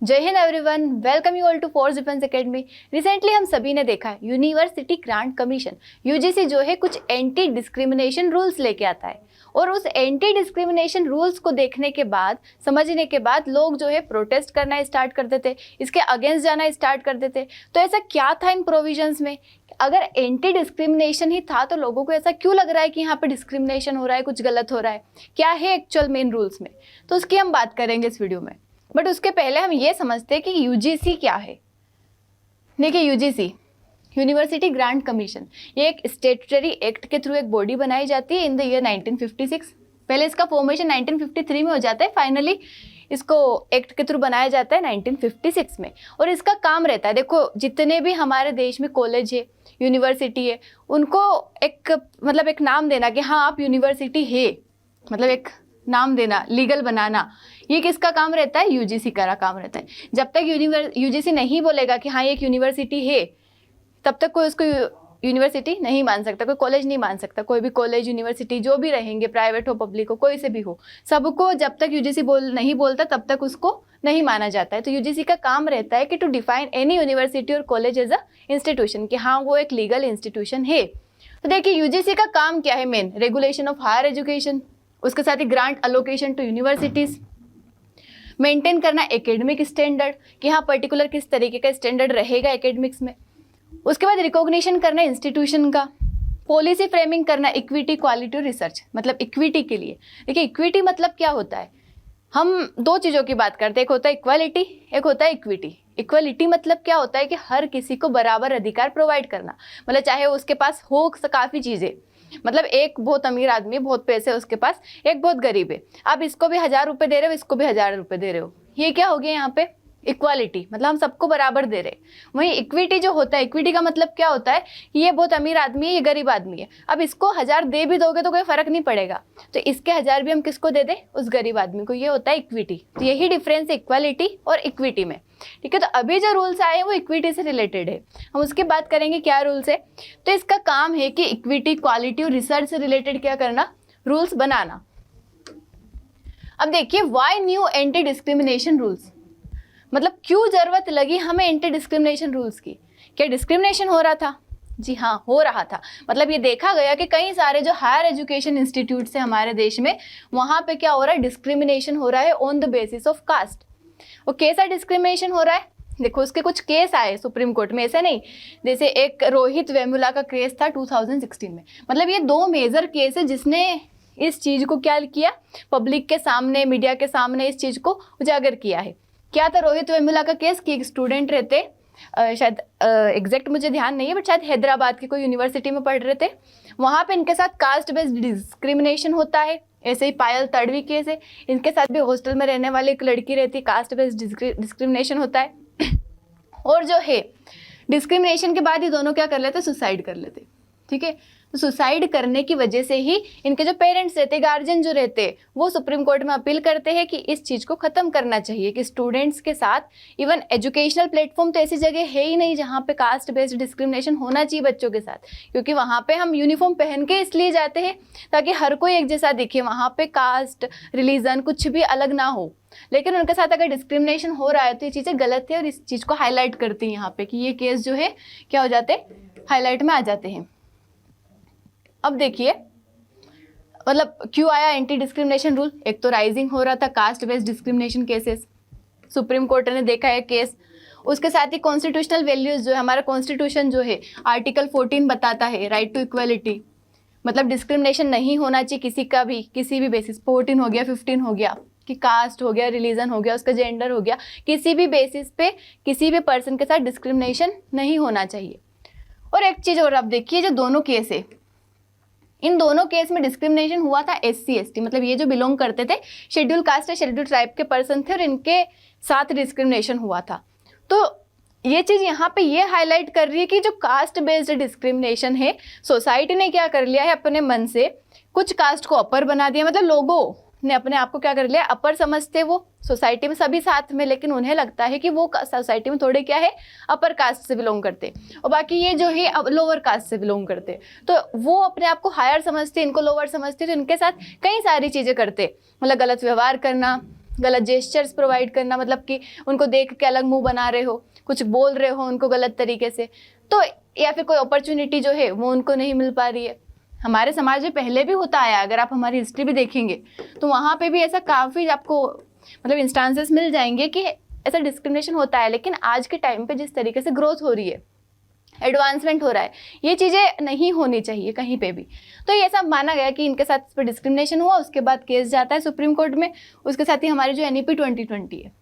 जय हिंद everyone, welcome you all to Force Defence Academy. Recently हम सभी ने देखा है यूनिवर्सिटी ग्रांट कमीशन यूजीसी जो है कुछ एंटी डिस्क्रिमिनेशन रूल्स लेके आता है और उस एंटी डिस्क्रिमिनेशन रूल्स को देखने के बाद, समझने के बाद लोग जो है प्रोटेस्ट करना स्टार्ट कर देते, इसके अगेंस्ट जाना स्टार्ट कर देते। तो ऐसा क्या था इन प्रोविजंस में? अगर एंटी डिस्क्रिमिनेशन ही था तो लोगों को ऐसा क्यों लग रहा है कि यहाँ पे डिस्क्रिमिनेशन हो रहा है, कुछ गलत हो रहा है? क्या है एक्चुअल मेन रूल्स में? तो उसकी हम बात करेंगे इस वीडियो में। बट उसके पहले हम ये समझते हैं कि यूजीसी क्या है। देखिए, यूजीसी यूनिवर्सिटी ग्रांट कमीशन, ये एक स्टेटरी एक्ट के थ्रू एक बॉडी बनाई जाती है इन द ईयर 1956। पहले इसका फॉर्मेशन 1953 में हो जाता है, फाइनली इसको एक्ट के थ्रू बनाया जाता है 1956 में। और इसका काम रहता है, देखो जितने भी हमारे देश में कॉलेज है, यूनिवर्सिटी है, उनको एक नाम देना कि हाँ आप यूनिवर्सिटी है, मतलब एक नाम देना, लीगल बनाना, ये किसका काम रहता है? यूजीसी का काम रहता है। जब तक यूजीसी नहीं बोलेगा कि हाँ ये एक यूनिवर्सिटी है, तब तक कोई उसको यूनिवर्सिटी नहीं मान सकता, कोई कॉलेज नहीं मान सकता। कोई भी कॉलेज, यूनिवर्सिटी जो भी रहेंगे, प्राइवेट हो, पब्लिक हो, कोई से भी हो, सबको जब तक यूजीसी नहीं बोलता तब तक उसको नहीं माना जाता है। तो यूजीसी का काम रहता है कि टू डिफाइन एनी यूनिवर्सिटी और कॉलेज एज अ इंस्टीट्यूशन, कि हाँ वो एक लीगल इंस्टीट्यूशन है। तो देखिए यूजीसी का काम क्या है main? Regulation of higher education, उसके साथ ही grant allocation to universities, maintain करना एकेडमिक स्टैंडर्ड कि हाँ पर्टिकुलर किस तरीके का स्टैंडर्ड रहेगा एकेडमिक्स में। उसके बाद रिकॉग्निशन करना इंस्टीट्यूशन का, पॉलिसी फ्रेमिंग करना, इक्विटी, क्वालिटी और रिसर्च, मतलब इक्विटी के लिए। देखिए इक्विटी मतलब क्या होता है? हम दो चीज़ों की बात करते हैं, एक होता है इक्वालिटी, एक होता है इक्विटी। इक्वालिटी मतलब क्या होता है कि हर किसी को बराबर अधिकार प्रोवाइड करना, मतलब चाहे उसके पास हो काफ़ी चीज़ें, मतलब एक बहुत अमीर आदमी, बहुत पैसे उसके पास, एक बहुत गरीब है, आप इसको भी 1000 रुपये दे रहे हो, इसको भी 1000 रुपये दे रहे हो, ये क्या हो गया यहाँ पे? इक्वालिटी, मतलब हम सबको बराबर दे रहे। वहीं इक्विटी जो होता है, इक्विटी का मतलब क्या होता है कि ये बहुत अमीर आदमी है, ये गरीब आदमी है, अब इसको 1000 दे भी दोगे तो कोई फर्क नहीं पड़ेगा, तो इसके 1000 भी हम किसको दे दें? उस गरीब आदमी को। ये होता है इक्विटी। तो यही डिफरेंस है इक्वालिटी और इक्विटी में, ठीक है। तो अभी जो रूल्स आए हैं वो इक्विटी से रिलेटेड है, हम उसकी बात करेंगे क्या रूल्स है। तो इसका काम है कि इक्विटी, क्वालिटी और रिसर्च से रिलेटेड क्या करना? रूल्स बनाना। अब देखिए, why new anti discrimination rules, मतलब क्यों जरूरत लगी हमें एंटी डिस्क्रिमिनेशन रूल्स की? क्या डिस्क्रिमिनेशन हो रहा था? जी हाँ, हो रहा था। मतलब ये देखा गया कि कई सारे जो हायर एजुकेशन इंस्टीट्यूट्स हैं हमारे देश में, वहाँ पे क्या हो रहा है? डिस्क्रिमिनेशन हो रहा है on the basis of caste. और कैसा डिस्क्रिमिनेशन हो रहा है? देखो उसके कुछ केस आए सुप्रीम कोर्ट में, ऐसे नहीं, जैसे एक रोहित वेमुला का केस था 2016 में। मतलब ये दो मेजर केस है जिसने इस चीज़ को क्या किया? पब्लिक के सामने, मीडिया के सामने इस चीज़ को उजागर किया है। क्या था रोहित वेमुला का केस? कि एक स्टूडेंट रहते, शायद एग्जैक्ट मुझे ध्यान नहीं है, बट शायद हैदराबाद की कोई यूनिवर्सिटी में पढ़ रहे थे, वहाँ पे इनके साथ कास्ट बेस्ड डिस्क्रिमिनेशन होता है। ऐसे ही पायल तड़वी केस है, इनके साथ भी हॉस्टल में रहने वाली एक लड़की रहती, कास्ट बेस्ड डिस्क्रिमिनेशन होता है। और जो है डिस्क्रिमिनेशन के बाद ये दोनों क्या कर लेते? सुसाइड कर लेते, ठीक है। तो सुसाइड करने की वजह से ही इनके जो पेरेंट्स रहते, गार्जियन जो रहते, वो सुप्रीम कोर्ट में अपील करते हैं कि इस चीज़ को ख़त्म करना चाहिए, कि स्टूडेंट्स के साथ, इवन एजुकेशनल प्लेटफॉर्म तो ऐसी जगह है ही नहीं जहाँ पे कास्ट बेस्ड डिस्क्रिमिनेशन होना चाहिए बच्चों के साथ, क्योंकि वहाँ पे हम यूनिफॉर्म पहन के इसलिए जाते हैं ताकि हर कोई एक जैसा दिखे, वहाँ पे कास्ट, रिलीजन कुछ भी अलग ना हो। लेकिन उनके साथ अगर डिस्क्रिमिनेशन हो रहा है तो ये चीज़ें गलत है, और इस चीज़ को हाईलाइट करती हैं यहाँ पे कि ये केस जो है क्या हो जाते, हाईलाइट में आ जाते हैं। अब देखिए, मतलब क्यों आया एंटी डिस्क्रिमिनेशन रूल? एक तो राइजिंग हो रहा था caste based discrimination cases, supreme court ने देखा है केस। उसके साथ ही कॉन्स्टिट्यूशनल वैल्यूज जो है, हमारा कॉन्स्टिट्यूशन जो है आर्टिकल 14 बताता है राइट टू इक्वलिटी, मतलब डिस्क्रिमिनेशन नहीं होना चाहिए किसी का भी, किसी भी बेसिस। 14 हो गया, 15 हो गया, कि कास्ट हो गया, रिलीजन हो गया, उसका जेंडर हो गया, किसी भी बेसिस पे किसी भी पर्सन के साथ डिस्क्रिमिनेशन नहीं होना चाहिए। और एक चीज़ और, आप देखिए जो दोनों केस है, इन दोनों केस में डिस्क्रिमिनेशन हुआ था SC ST, मतलब ये जो बिलोंग करते थे, शेड्यूल कास्ट या शेड्यूल ट्राइब के पर्सन थे, और इनके साथ डिस्क्रिमिनेशन हुआ था। तो ये चीज़ यहाँ पे ये हाईलाइट कर रही है कि जो कास्ट बेस्ड डिस्क्रिमिनेशन है, सोसाइटी ने क्या कर लिया है, अपने मन से कुछ कास्ट को अपर बना दिया, मतलब लोगों ने अपने आप को क्या कर लिया, अपर समझते वो सोसाइटी में सभी साथ में, लेकिन उन्हें लगता है कि वो सोसाइटी में थोड़े क्या है, अपर कास्ट से बिलोंग करते, और बाकी ये जो है लोअर कास्ट से बिलोंग करते, तो वो अपने आप को हायर समझते, इनको लोअर समझते, तो इनके साथ कई सारी चीज़ें करते, मतलब गलत व्यवहार करना, गलत जेस्चर्स प्रोवाइड करना, मतलब कि उनको देख के अलग मुंह बना रहे हो, कुछ बोल रहे हो उनको गलत तरीके से, तो या फिर कोई अपॉर्चुनिटी जो है वो उनको नहीं मिल पा रही है। हमारे समाज में पहले भी होता आया, अगर आप हमारी हिस्ट्री भी देखेंगे तो वहाँ पे भी ऐसा काफ़ी आपको मतलब इंस्टांसेस मिल जाएंगे कि ऐसा डिस्क्रिमिनेशन होता है। लेकिन आज के टाइम पे जिस तरीके से ग्रोथ हो रही है, एडवांसमेंट हो रहा है, ये चीज़ें नहीं होनी चाहिए कहीं पे भी। तो ये सब माना गया कि इनके साथ इस पर डिस्क्रिमिनेशन हुआ, उसके बाद केस जाता है सुप्रीम कोर्ट में। उसके साथ ही हमारी जो NEP 2020 है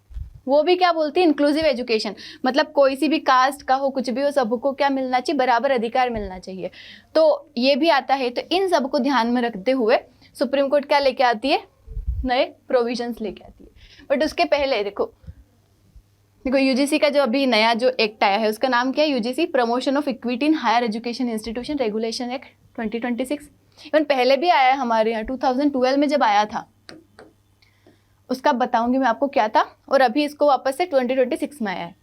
वो भी क्या बोलती है, इंक्लूसिव एजुकेशन, मतलब कोई सी भी कास्ट का हो, कुछ भी हो, सबको क्या मिलना चाहिए, बराबर अधिकार मिलना चाहिए। तो ये भी आता है। तो इन सब को ध्यान में रखते हुए सुप्रीम कोर्ट क्या लेके आती है, नए प्रोविजंस लेके आती है। बट उसके पहले देखो UGC का जो अभी नया जो एक्ट आया है उसका नाम क्या है, UGC promotion of equity in higher education institution regulation act 2026। Even पहले भी आया है हमारे यहाँ 2012 में जब आया था, उसका बताऊंगी मैं आपको क्या था, और अभी इसको वापस से 2026 में आया है।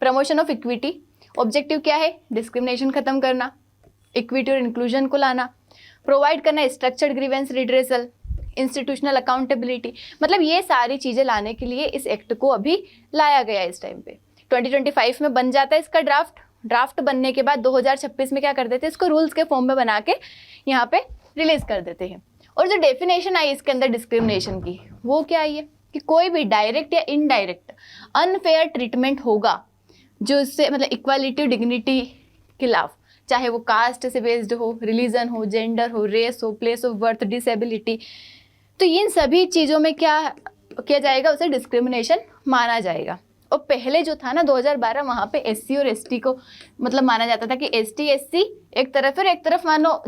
प्रमोशन ऑफ इक्विटी, ऑब्जेक्टिव क्या है, डिस्क्रिमिनेशन खत्म करना, इक्विटी और इंक्लूजन को लाना, प्रोवाइड करना structured grievance redressal, institutional accountability, मतलब ये सारी चीज़ें लाने के लिए इस एक्ट को अभी लाया गया है। इस टाइम पे 2025 में बन जाता है इसका ड्राफ्ट बनने के बाद 2026 में क्या कर देते हैं, इसको रूल्स के फॉर्म में बना के यहाँ पे रिलीज कर देते हैं। और जो डेफिनेशन आई इसके अंदर डिस्क्रिमिनेशन की, वो क्या आई है कि कोई भी डायरेक्ट या इनडायरेक्ट अनफेयर ट्रीटमेंट होगा जो इससे मतलब इक्वालिटी डिग्निटी के खिलाफ, चाहे वो कास्ट से बेस्ड हो, रिलीजन हो, जेंडर हो, रेस हो, प्लेस ऑफ बर्थ, डिसेबिलिटी, तो इन सभी चीज़ों में क्या किया जाएगा, उसे डिस्क्रिमिनेशन माना जाएगा। और पहले जो था ना 2012, वहाँ पे SC और ST को मतलब माना जाता था कि ST SC एक तरफ है, एक तरफ मानो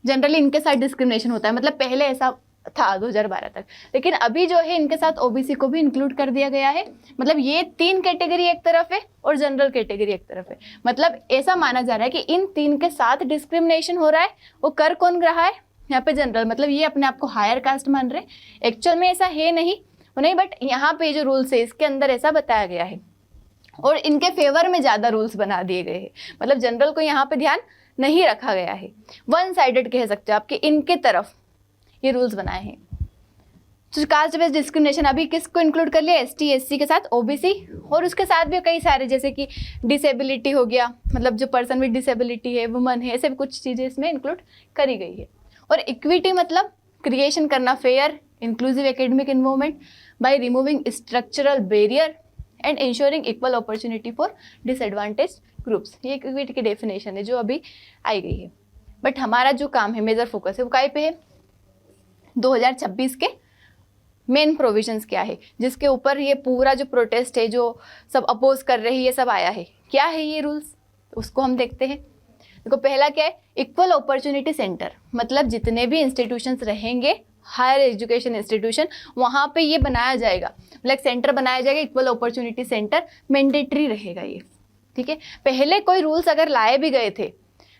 जनरली इनके साथ डिस्क्रिमिनेशन होता है, मतलब पहले ऐसा था 2012 तक। लेकिन अभी जो है इनके साथ OBC को भी इंक्लूड कर दिया गया है, मतलब ये 3 कैटेगरी एक तरफ है और जनरल कैटेगरी एक तरफ है। मतलब ऐसा माना जा रहा है कि इन 3 के साथ डिस्क्रिमिनेशन हो रहा है। वो कर कौन रहा है यहाँ पे, जनरल, मतलब ये अपने आप को हायर कास्ट मान रहे हैं। एक्चुअल में ऐसा है नहीं, बट यहाँ पे जो रूल्स है इसके अंदर ऐसा बताया गया है और इनके फेवर में ज़्यादा रूल्स बना दिए गए हैं। मतलब जनरल को यहाँ पे ध्यान नहीं रखा गया है, वन साइडेड कह सकते हो आपके इनके तरफ ये रूल्स बनाए हैं। तो कास्ट बेस्ड डिस्क्रिमिनेशन अभी किसको इंक्लूड कर लिया, ST SC के साथ OBC, और उसके साथ भी कई सारे जैसे कि डिसेबिलिटी हो गया, मतलब जो पर्सन विद डिसेबिलिटी है, वुमन है, ऐसे भी कुछ चीज़ें इसमें इंक्लूड करी गई है। और इक्विटी मतलब क्रिएशन करना fair inclusive academic involvement by removing structural barrier and ensuring equal opportunity for disadvantage groups. ये इक्विटी की डेफिनेशन है जो अभी आई गई है। बट हमारा जो काम है, मेजर फोकस है, वो काय पे है, 2026 के मेन प्रोविजंस क्या है जिसके ऊपर ये पूरा जो प्रोटेस्ट है, जो सब अपोज कर रहे हैं, ये सब आया है। क्या है ये रूल्स, उसको हम देखते हैं। देखो पहला क्या है, इक्वल अपॉर्चुनिटी सेंटर, मतलब जितने भी इंस्टीट्यूशंस रहेंगे हायर एजुकेशन इंस्टीट्यूशन, वहाँ पे ये बनाया जाएगा, मतलब सेंटर बनाया जाएगा, इक्वल अपॉर्चुनिटी सेंटर, मैंडेटरी रहेगा ये। ठीक है, पहले कोई रूल्स अगर लाए भी गए थे,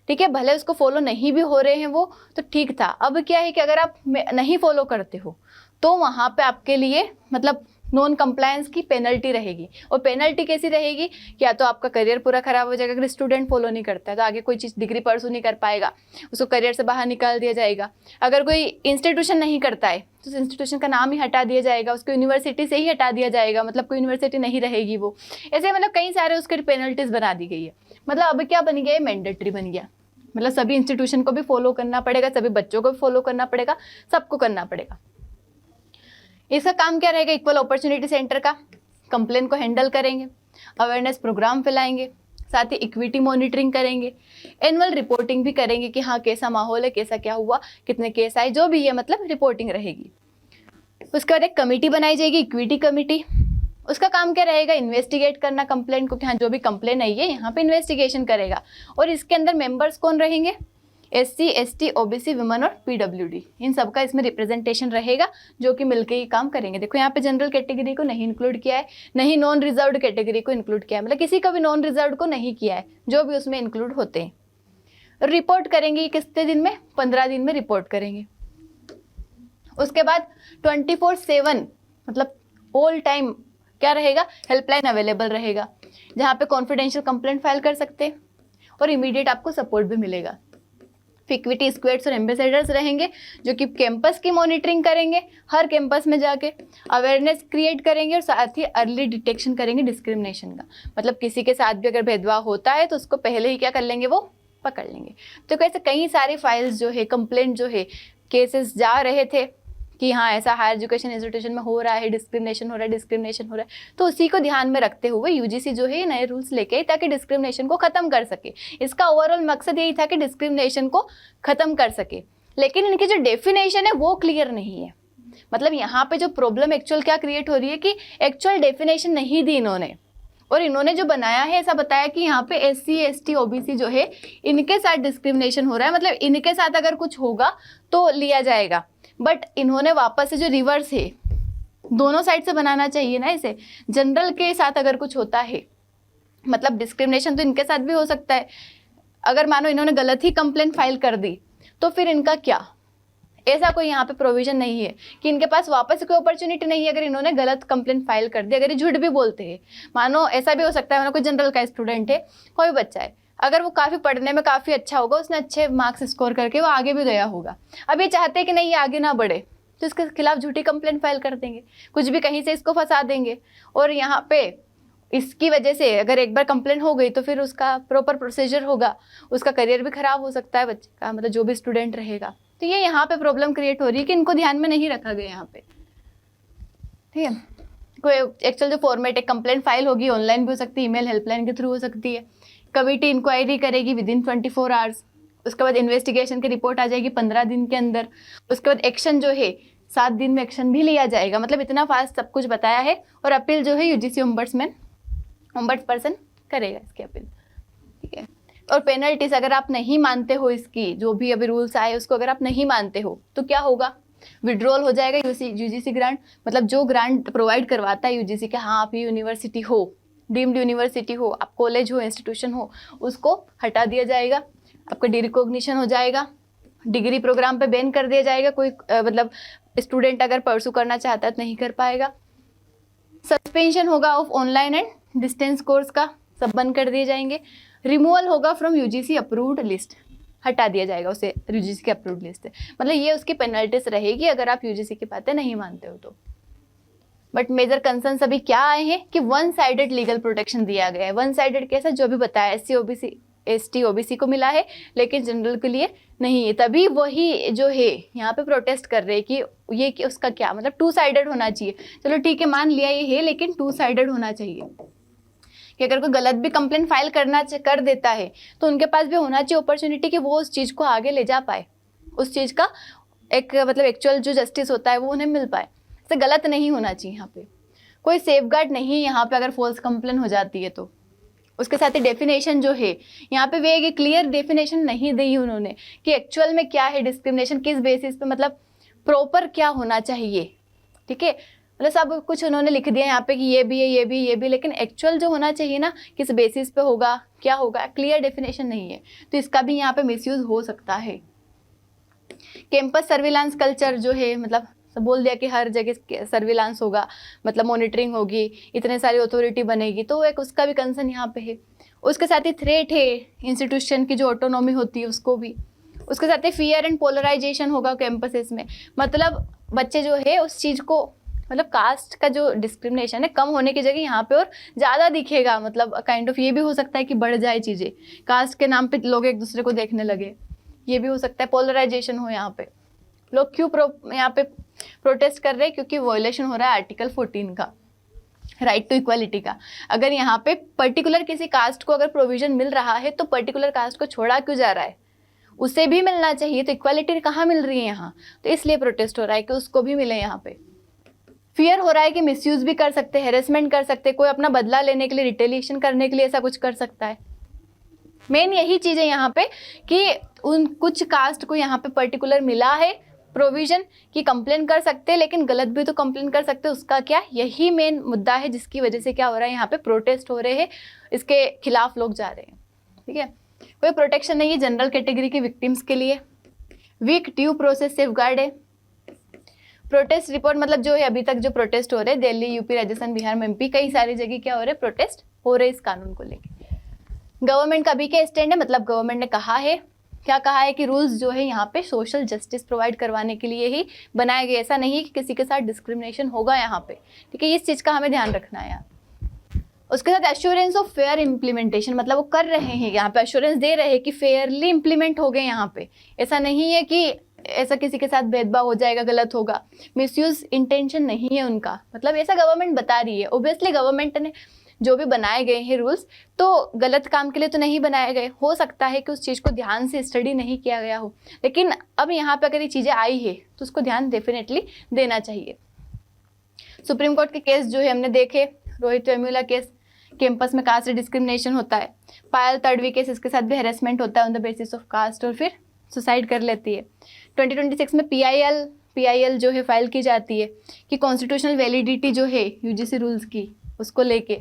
ठीक है, भले उसको फॉलो नहीं भी हो रहे हैं वो तो ठीक था। अब क्या है कि अगर आप नहीं फॉलो करते हो तो वहाँ पे आपके लिए मतलब नॉन कंप्लायंस की पेनल्टी रहेगी। और पेनल्टी कैसी रहेगी, या तो आपका करियर पूरा खराब हो जाएगा, अगर स्टूडेंट फॉलो नहीं करता है तो आगे कोई चीज़ डिग्री परसू नहीं कर पाएगा, उसको करियर से बाहर निकाल दिया जाएगा। अगर कोई इंस्टीट्यूशन नहीं करता है तो उस इंस्टीट्यूशन का नाम ही हटा दिया जाएगा, उसको यूनिवर्सिटी से ही हटा दिया जाएगा, मतलब कोई यूनिवर्सिटी नहीं रहेगी वो। ऐसे मतलब कई सारे उसके पेनल्टीज बना दी गई है। मतलब अब क्या बन गया है, मैंडेटरी बन गया, मतलब सभी इंस्टीट्यूशन को भी फॉलो करना पड़ेगा, सभी बच्चों को भी फॉलो करना पड़ेगा, सबको करना पड़ेगा। इसका काम क्या रहेगा, इक्वल अपॉर्चुनिटी सेंटर का कंप्लेन को हैंडल करेंगे, अवेयरनेस प्रोग्राम फैलाएंगे, साथ ही इक्विटी मॉनिटरिंग करेंगे, एनुअल रिपोर्टिंग भी करेंगे कि हाँ कैसा माहौल है, कैसा क्या हुआ, कितने केस आए, जो भी है मतलब रिपोर्टिंग रहेगी। उसके बाद एक कमेटी बनाई जाएगी, इक्विटी कमेटी। उसका काम क्या रहेगा, इन्वेस्टिगेट करना कंप्लेंट को, कि हाँ जो भी कंप्लेन आई है यहाँ पे इन्वेस्टिगेशन करेगा। और इसके अंदर मेंबर्स कौन रहेंगे, SC ST OBC वुमेन और PWD, इन सबका इसमें रिप्रेजेंटेशन रहेगा जो कि मिलकर ये काम करेंगे। देखो यहाँ पे जनरल कैटेगरी को नहीं इंक्लूड किया है, नहीं नॉन रिजर्व्ड कैटेगरी को इंक्लूड किया है, मतलब किसी का भी नॉन रिजर्व्ड को नहीं किया है, जो भी उसमें इंक्लूड होते हैं। रिपोर्ट करेंगे कितने दिन में, 15 दिन में रिपोर्ट करेंगे। उसके बाद 24/7 मतलब ऑल टाइम क्या रहेगा, हेल्पलाइन अवेलेबल रहेगा, जहाँ पे कॉन्फिडेंशियल कंप्लेंट फाइल कर सकते हैं और इमीडिएट आपको सपोर्ट भी मिलेगा। इक्विटी स्क्वेड्स और एम्बेसडर्स रहेंगे जो कि कैंपस की मॉनिटरिंग करेंगे, हर कैंपस में जाके अवेयरनेस क्रिएट करेंगे और साथ ही अर्ली डिटेक्शन करेंगे डिस्क्रिमिनेशन का। मतलब किसी के साथ भी अगर भेदभाव होता है तो उसको पहले ही क्या कर लेंगे, वो पकड़ लेंगे। तो कैसे कई सारी फाइल्स जो है, कंप्लेंट जो है, केसेस जा रहे थे कि हाँ ऐसा हायर एजुकेशन इंस्टीट्यूशन में हो रहा है, डिस्क्रिमिनेशन हो रहा है। तो उसी को ध्यान में रखते हुए यूजीसी जो है नए रूल्स लेके आई ताकि डिस्क्रिमिनेशन को खत्म कर सके। इसका ओवरऑल मकसद यही था कि डिस्क्रिमिनेशन को खत्म कर सके। लेकिन इनकी जो डेफिनेशन है वो क्लियर नहीं है। मतलब यहाँ पे जो प्रॉब्लम एक्चुअल क्या क्रिएट हो रही है कि एक्चुअल डेफिनेशन नहीं दी इन्होंने, और इन्होंने जो बनाया है ऐसा बताया कि यहाँ पे SC ST OBC जो है इनके साथ डिस्क्रिमिनेशन हो रहा है, मतलब इनके साथ अगर कुछ होगा तो लिया जाएगा। बट इन्होंने वापस से जो रिवर्स है, दोनों साइड से बनाना चाहिए ना इसे। जनरल के साथ अगर कुछ होता है, मतलब डिस्क्रिमिनेशन तो इनके साथ भी हो सकता है। अगर मानो इन्होंने गलत ही कंप्लेंट फाइल कर दी तो फिर इनका क्या? ऐसा कोई यहाँ पे प्रोविजन नहीं है कि इनके पास वापस कोई अपॉर्चुनिटी नहीं है अगर इन्होंने गलत कंप्लेंट फाइल कर दी, अगर ये झूठ भी बोलते हैं। मानो ऐसा भी हो सकता है, मानो कोई जनरल का स्टूडेंट है, कोई बच्चा है, अगर वो काफ़ी पढ़ने में काफ़ी अच्छा होगा, उसने अच्छे मार्क्स स्कोर करके वो आगे भी गया होगा, अब ये चाहते हैं कि नहीं ये आगे ना बढ़े, तो इसके खिलाफ झूठी कंप्लेंट फाइल कर देंगे, कुछ भी कहीं से इसको फंसा देंगे। और यहाँ पे इसकी वजह से अगर एक बार कंप्लेंट हो गई तो फिर उसका प्रॉपर प्रोसीजर होगा, उसका करियर भी खराब हो सकता है बच्चे का, मतलब जो भी स्टूडेंट रहेगा। तो ये यहाँ पे प्रॉब्लम क्रिएट हो रही है कि इनको ध्यान में नहीं रखा गया यहाँ पे। ठीक है, कोई एक्चुअल जो फॉर्मेट है, कंप्लेंट फाइल होगी, ऑनलाइन भी हो सकती है, ईमेल हेल्पलाइन के थ्रू हो सकती है, कमिटी इंक्वायरी करेगी विदिन 24 आवर्स, उसके बाद इन्वेस्टिगेशन की रिपोर्ट आ जाएगी 15 दिन के अंदर, उसके बाद एक्शन जो है 7 दिन में एक्शन भी लिया जाएगा। मतलब इतना फास्ट सब कुछ बताया है। और अपील जो है यूजीसी ओम्बड्सपर्सन करेगा इसकी अपील। ठीक है, और पेनल्टीज अगर आप नहीं मानते हो, इसकी जो भी अभी रूल्स आए उसको अगर आप नहीं मानते हो तो क्या होगा, विड्रॉल हो जाएगा यूजीसी ग्रांट। मतलब जो ग्रांट प्रोवाइड करवाता है यूजीसी के, हाँ आप यूनिवर्सिटी हो, डीम्ड यूनिवर्सिटी हो, आप कॉलेज हो, इंस्टीट्यूशन हो, उसको हटा दिया जाएगा, आपका डिरिकॉग्निशन हो जाएगा, डिग्री प्रोग्राम पे बैन कर दिया जाएगा। कोई मतलब स्टूडेंट अगर परसू करना चाहता है तो नहीं कर पाएगा। सस्पेंशन होगा of online and distance course का, सब बंद कर दिए जाएंगे। रिमूवल होगा फ्रॉम यूजीसी अप्रूव्ड लिस्ट, हटा दिया जाएगा उसे यूजीसी के अप्रूव्ड लिस्ट से। मतलब ये उसकी पेनल्टीज रहेगी अगर आप यूजीसी की बातें नहीं मानते हो तो। बट मेजर कंसर्न अभी क्या आए हैं कि वन साइडेड लीगल प्रोटेक्शन दिया गया है। वन साइडेड कैसा, जो भी बताया SC OBC ST OBC को मिला है लेकिन जनरल के लिए नहीं है। तभी वही जो है यहाँ पे प्रोटेस्ट कर रहे हैं कि ये कि उसका क्या मतलब 2 साइडेड होना चाहिए। चलो ठीक है, मान लिया ये है, लेकिन 2 साइडेड होना चाहिए कि अगर कोई गलत भी कंप्लेंट फाइल कर देता है तो उनके पास भी होना चाहिए अपॉर्चुनिटी कि वो उस चीज़ को आगे ले जा पाए, उस चीज़ का एक मतलब एक्चुअल जो जस्टिस होता है वो उन्हें मिल पाए। से गलत नहीं होना चाहिए। यहाँ पे कोई सेफगार्ड नहीं, यहाँ पे अगर फॉल्स कंप्लेन हो जाती है तो। उसके साथ ही डेफिनेशन जो है यहाँ पे वे क्लियर डेफिनेशन नहीं दी उन्होंने कि एक्चुअल में क्या है डिस्क्रिमिनेशन, किस बेसिस पे, मतलब प्रॉपर क्या होना चाहिए। ठीक है, मतलब सब कुछ उन्होंने लिख दिया यहाँ पे कि ये भी है, ये भी, ये भी, लेकिन एक्चुअल जो होना चाहिए ना, किस बेसिस पे होगा, क्या होगा, क्लियर डेफिनेशन नहीं है, तो इसका भी यहाँ पे मिसयूज हो सकता है। कैंपस सर्विलांस कल्चर जो है, मतलब सब बोल दिया कि हर जगह सर्विलांस होगा, मतलब मॉनिटरिंग होगी, इतने सारी अथॉरिटी बनेगी, तो एक उसका भी कंसर्न यहाँ पे है। उसके साथ ही थ्रेट है इंस्टीट्यूशन की जो ऑटोनॉमी होती है उसको भी। उसके साथ ही फियर एंड पोलराइजेशन होगा कैंपसेस में, मतलब बच्चे जो है उस चीज़ को, मतलब कास्ट का जो डिस्क्रिमिनेशन है कम होने की जगह यहाँ पे और ज़्यादा दिखेगा। मतलब काइंड ऑफ ये भी हो सकता है कि बढ़ जाए चीज़ें, कास्ट के नाम पे लोग एक दूसरे को देखने लगे, ये भी हो सकता है। पोलराइजेशन हो यहाँ पे, लोग क्यों यहाँ पे प्रोटेस्ट कर रहे हैं, क्योंकि वॉयलेशन हो रहा है आर्टिकल 14 का, राइट टू इक्वालिटी का। अगर यहाँ पे पर्टिकुलर किसी कास्ट को अगर प्रोविजन मिल रहा है तो पर्टिकुलर कास्ट को छोड़ा क्यों जा रहा है, उसे भी मिलना चाहिए। तो इक्वालिटी कहाँ मिल रही है यहाँ, तो इसलिए प्रोटेस्ट हो रहा है कि उसको भी मिले। यहाँ पे फियर हो रहा है कि मिसयूज भी कर सकते हैं, हेरेसमेंट कर सकते हैं, कोई अपना बदला लेने के लिए, रिटेलिएशन करने के लिए ऐसा कुछ कर सकता है। मेन यही चीज़ है यहाँ पे कि उन कुछ कास्ट को यहाँ पे पर्टिकुलर मिला है प्रोविजन कि कंप्लेन कर सकते हैं, लेकिन गलत भी तो कंप्लेन कर सकते हैं, उसका क्या, यही मेन मुद्दा है जिसकी वजह से क्या हो रहा है, यहाँ पे प्रोटेस्ट हो रहे हैं, इसके खिलाफ लोग जा रहे हैं। ठीक है, कोई प्रोटेक्शन नहीं है जनरल कैटेगरी के विक्टिम्स के लिए। वीक ड्यू प्रोसेस सेफगार्ड है। प्रोटेस्ट रिपोर्ट, मतलब जो है अभी तक जो प्रोटेस्ट हो रहे हैं दिल्ली, यूपी, राजस्थान, बिहार में, MP, कई सारी जगह क्या हो रहे हैं, प्रोटेस्ट हो रहे हैं इस कानून को लेकर। गवर्नमेंट का भी क्या स्टैंड है, मतलब गवर्नमेंट ने कहा है क्या कहा है कि रूल्स जो है यहाँ पे सोशल जस्टिस प्रोवाइड करवाने के लिए ही बनाए गए, ऐसा नहीं है कि किसी के साथ डिस्क्रिमिनेशन होगा यहाँ पे, ठीक है, इस चीज़ का हमें ध्यान रखना है यहाँ। उसके साथ एश्योरेंस ऑफ फेयर इम्प्लीमेंटेशन, मतलब वो कर रहे हैं यहाँ पे, एश्योरेंस दे रहे हैं कि फेयरली इम्प्लीमेंट हो गए यहाँ पे, ऐसा नहीं है कि ऐसा किसी के साथ भेदभाव हो जाएगा, गलत होगा, मिसयूज इंटेंशन नहीं है उनका, मतलब ऐसा गवर्नमेंट बता रही है। ऑब्वियसली गवर्नमेंट ने जो भी बनाए गए हैं रूल्स तो गलत काम के लिए तो नहीं बनाए गए, हो सकता है कि उस चीज़ को ध्यान से स्टडी नहीं किया गया हो, लेकिन अब यहाँ पे अगर ये चीज़ें आई है तो उसको ध्यान डेफिनेटली देना चाहिए। सुप्रीम कोर्ट के केस जो है हमने देखे, रोहित वेमुला केस, कैंपस में कास्ट डिस्क्रिमिनेशन होता है, पायल तड़वी केस, इसके साथ भी हेरेसमेंट होता है on the basis of caste और फिर सुसाइड कर लेती है। 2026 में पीआईएल जो है फाइल की जाती है कि कॉन्स्टिट्यूशनल वैलिडिटी जो है यूजीसी रूल्स की उसको लेके।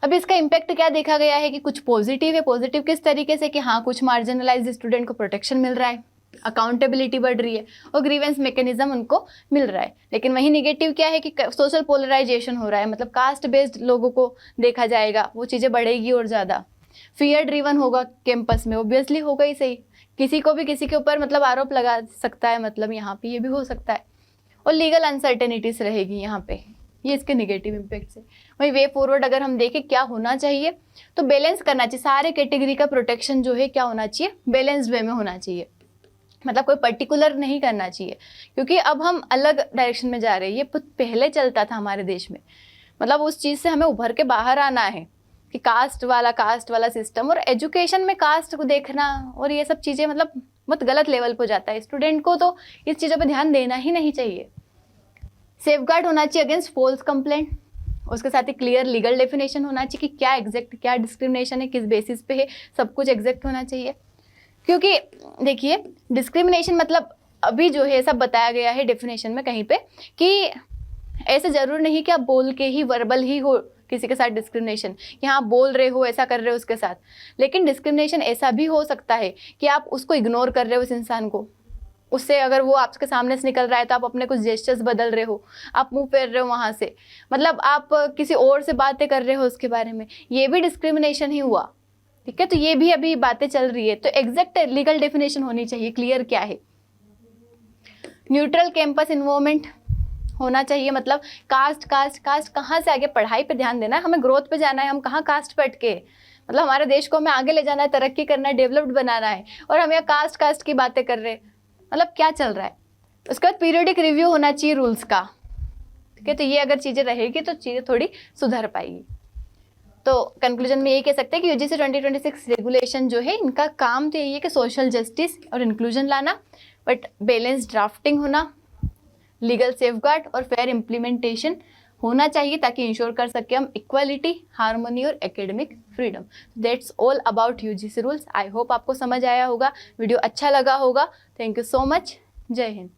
अब इसका इम्पैक्ट क्या देखा गया है कि कुछ पॉजिटिव है, पॉजिटिव किस तरीके से कि हाँ कुछ मार्जिनलाइज्ड स्टूडेंट को प्रोटेक्शन मिल रहा है, अकाउंटेबिलिटी बढ़ रही है और ग्रीवेंस मैकेनिज्म उनको मिल रहा है। लेकिन वही निगेटिव क्या है कि सोशल पोलराइजेशन हो रहा है, मतलब कास्ट बेस्ड लोगों को देखा जाएगा, वो चीज़ें बढ़ेगी और ज़्यादा फियर ड्रिवन होगा कैंपस में, ऑब्वियसली होगा ही सही, किसी को भी किसी के ऊपर मतलब आरोप लगा सकता है, मतलब यहाँ पे ये भी हो सकता है, और लीगल अनसर्टेनिटीज रहेगी यहाँ पे, ये इसके निगेटिव इम्पैक्ट है। वही वे फॉरवर्ड अगर हम देखें क्या होना चाहिए तो बैलेंस करना चाहिए, सारे कैटेगरी का प्रोटेक्शन जो है क्या होना चाहिए, बैलेंस्ड वे में होना चाहिए, मतलब कोई पर्टिकुलर नहीं करना चाहिए, क्योंकि अब हम अलग डायरेक्शन में जा रहे हैं। ये पहले चलता था हमारे देश में, मतलब उस चीज़ से हमें उभर के बाहर आना है कि कास्ट वाला सिस्टम और एजुकेशन में कास्ट को देखना और ये सब चीज़ें मतलब बहुत गलत लेवल पर जाता है। स्टूडेंट को तो इस चीज़ों पे ध्यान देना ही नहीं चाहिए। सेफगार्ड होना चाहिए अगेंस्ट फॉल्स कंप्लेंट, उसके साथ ही क्लियर लीगल डेफिनेशन होना चाहिए कि क्या एग्जैक्ट क्या डिस्क्रिमिनेशन है, किस बेसिस पे है, सब कुछ एग्जैक्ट होना चाहिए। क्योंकि देखिए डिस्क्रिमिनेशन मतलब अभी जो है सब बताया गया है डेफिनेशन में कहीं पे कि ऐसे ज़रूर नहीं कि आप बोल के ही वर्बल ही हो किसी के साथ डिस्क्रिमिनेशन, कि हाँ आप बोल रहे हो ऐसा कर रहे हो उसके साथ, लेकिन डिस्क्रिमिनेशन ऐसा भी हो सकता है कि आप उसको इग्नोर कर रहे हो उस इंसान को, उससे अगर वो आपके सामने से निकल रहा है तो आप अपने कुछ जेस्चर्स बदल रहे हो, आप मुंह फेर रहे हो वहाँ से, मतलब आप किसी और से बातें कर रहे हो उसके बारे में, ये भी डिस्क्रिमिनेशन ही हुआ, ठीक है। तो ये भी अभी बातें चल रही है, तो एग्जैक्ट लीगल डेफिनेशन होनी चाहिए, क्लियर क्या है। न्यूट्रल कैंपस इन्वायरमेंट होना चाहिए, मतलब कास्ट कहाँ से आगे, पढ़ाई पे ध्यान देना है, हमें ग्रोथ पे जाना है, हम कहाँ कास्ट पे अटके, मतलब हमारे देश को हमें आगे ले जाना है, तरक्की करना है, डेवलप्ड बनाना है, और हम यहाँ कास्ट की बातें कर रहे हैं, मतलब क्या चल रहा है। उसके बाद पीरियडिक रिव्यू होना चाहिए रूल्स का, ठीक है, तो ये अगर चीज़ें रहेगी तो चीज़ें थोड़ी सुधर पाएगी। तो कंक्लूजन में यही कह सकते हैं कि यूजीसी 2026 रेगुलेशन जो है इनका काम तो यही है कि सोशल जस्टिस और इंक्लूजन लाना, बट बैलेंस ड्राफ्टिंग होना, लीगल सेफगार्ड और फेयर इम्प्लीमेंटेशन होना चाहिए ताकि इंश्योर कर सके हम इक्वालिटी, हार्मोनी और academic freedom. That's all about UGC rules. I hope आपको समझ आया होगा, वीडियो अच्छा लगा होगा। Thank you so much. जय हिंद।